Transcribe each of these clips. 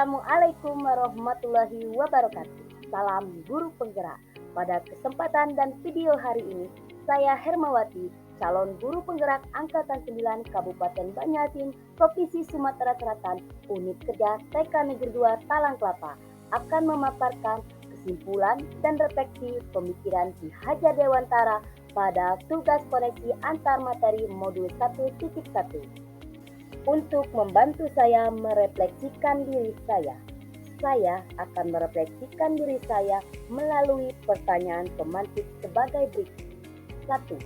Assalamualaikum warahmatullahi wabarakatuh. Salam guru penggerak. Pada kesempatan dan video hari ini, saya Hermawati, calon guru penggerak Angkatan 9 Kabupaten Banyatin, Provinsi Sumatera Selatan, Unit Kerja TK Negeri 2 Talang Kelapa, akan memaparkan kesimpulan dan refleksi pemikiran Ki Hajar Dewantara pada tugas koneksi antar materi modul 1.1. Untuk membantu saya merefleksikan diri saya akan merefleksikan diri saya melalui pertanyaan pemantik sebagai berikut. 1.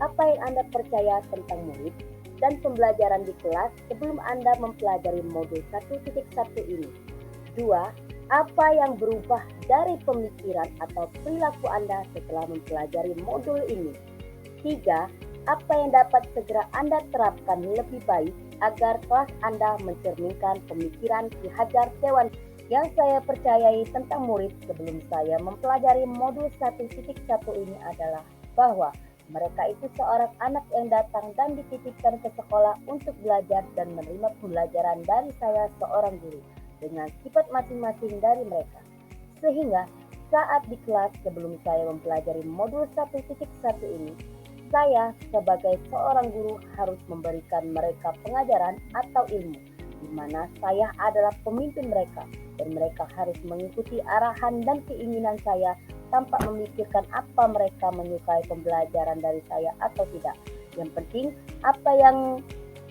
Apa yang Anda percaya tentang murid dan pembelajaran di kelas sebelum Anda mempelajari modul 1.1 ini? 2. Apa yang berubah dari pemikiran atau perilaku Anda setelah mempelajari modul ini? 3. Apa yang dapat segera Anda terapkan lebih baik agar kelas Anda mencerminkan pemikiran Ki Hajar Dewantara yang saya percayai tentang murid sebelum saya mempelajari modul 1.1 ini adalah bahwa mereka itu seorang anak yang datang dan dititipkan ke sekolah untuk belajar dan menerima pembelajaran dari saya seorang guru dengan sifat masing-masing dari mereka. Sehingga saat di kelas sebelum saya mempelajari modul 1.1 ini, saya sebagai seorang guru harus memberikan mereka pengajaran atau ilmu, di mana saya adalah pemimpin mereka dan mereka harus mengikuti arahan dan keinginan saya tanpa memikirkan apa mereka menyukai pembelajaran dari saya atau tidak. Yang penting apa yang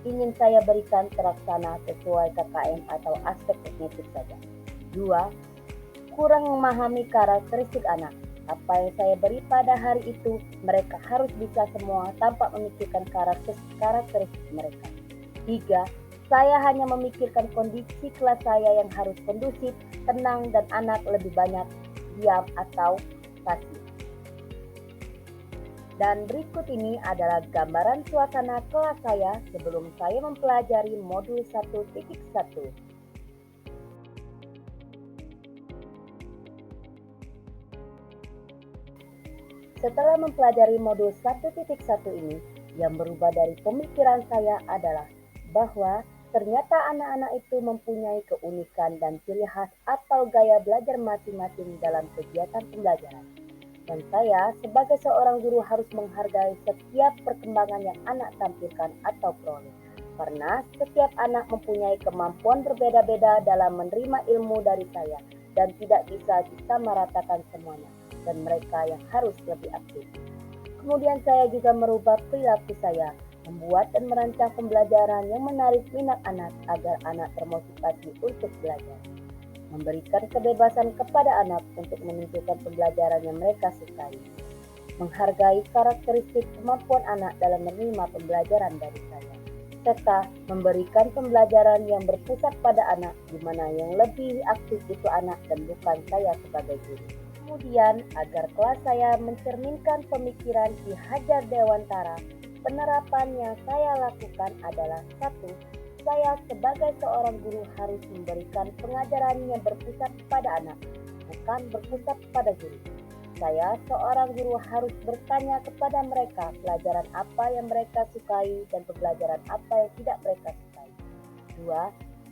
ingin saya berikan terlaksana sesuai KKM atau aspek kognitif saja. 2. Kurang memahami karakteristik anak. Apa yang saya beri pada hari itu, mereka harus bisa semua tanpa memikirkan karakteristik mereka. 3. Saya hanya memikirkan kondisi kelas saya yang harus kondusif, tenang, dan anak lebih banyak diam atau pasif. Dan berikut ini adalah gambaran suasana kelas saya sebelum saya mempelajari modul 1.1. Setelah mempelajari modul 1.1 ini, yang berubah dari pemikiran saya adalah bahwa ternyata anak-anak itu mempunyai keunikan dan ciri khas atau gaya belajar masing-masing dalam kegiatan pembelajaran. Dan saya sebagai seorang guru harus menghargai setiap perkembangan yang anak tampilkan atau peroleh. Karena setiap anak mempunyai kemampuan berbeda-beda dalam menerima ilmu dari saya dan tidak bisa disamaratakan semuanya. Dan mereka yang harus lebih aktif. Kemudian saya juga merubah perilaku saya, membuat dan merancang pembelajaran yang menarik minat anak agar anak termotivasi untuk belajar. Memberikan kebebasan kepada anak untuk menentukan pembelajaran yang mereka sukai. Menghargai karakteristik kemampuan anak dalam menerima pembelajaran dari saya. Serta memberikan pembelajaran yang berpusat pada anak, di mana yang lebih aktif itu anak dan bukan saya sebagai guru. Kemudian, agar kelas saya mencerminkan pemikiran Ki Hajar Dewantara, penerapan yang saya lakukan adalah 1. Saya sebagai seorang guru harus memberikan pengajaran yang berpusat pada anak, bukan berpusat pada guru. Saya seorang guru harus bertanya kepada mereka pelajaran apa yang mereka sukai dan pembelajaran apa yang tidak mereka sukai. 2.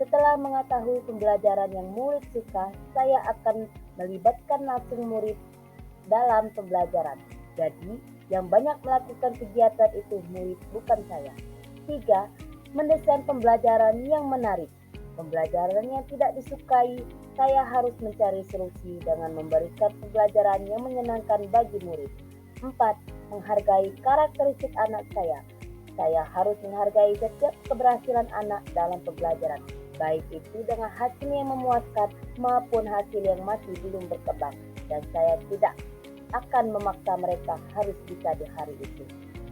Setelah mengetahui pembelajaran yang murid suka, saya akan melibatkan langsung murid dalam pembelajaran. Jadi, yang banyak melakukan kegiatan itu murid, bukan saya. 3. Mendesain pembelajaran yang menarik. Pembelajaran yang tidak disukai, saya harus mencari solusi dengan memberikan pembelajaran yang menyenangkan bagi murid. 4. Menghargai karakteristik anak saya. Saya harus menghargai setiap keberhasilan anak dalam pembelajaran, baik itu dengan hasil yang memuaskan maupun hasil yang masih belum berkembang, dan saya tidak akan memaksa mereka harus bisa di hari itu.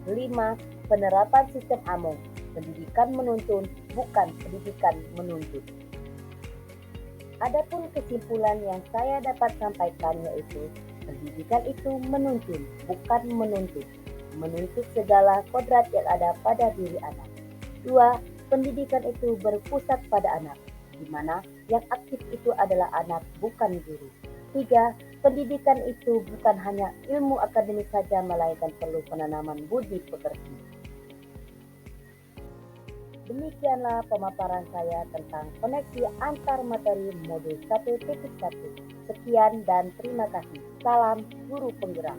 5. Penerapan sistem AMONG, pendidikan menuntun, bukan pendidikan menuntut. Adapun kesimpulan yang saya dapat sampaikan yaitu pendidikan itu menuntun, bukan menuntut. Menuntut segala kodrat yang ada pada diri anak. 2. Pendidikan itu berpusat pada anak, di mana yang aktif itu adalah anak, bukan guru. 3. Pendidikan itu bukan hanya ilmu akademis saja, melainkan perlu penanaman budi pekerti. Demikianlah pemaparan saya tentang koneksi antar materi modul 1.1. Sekian dan terima kasih. Salam guru penggerak.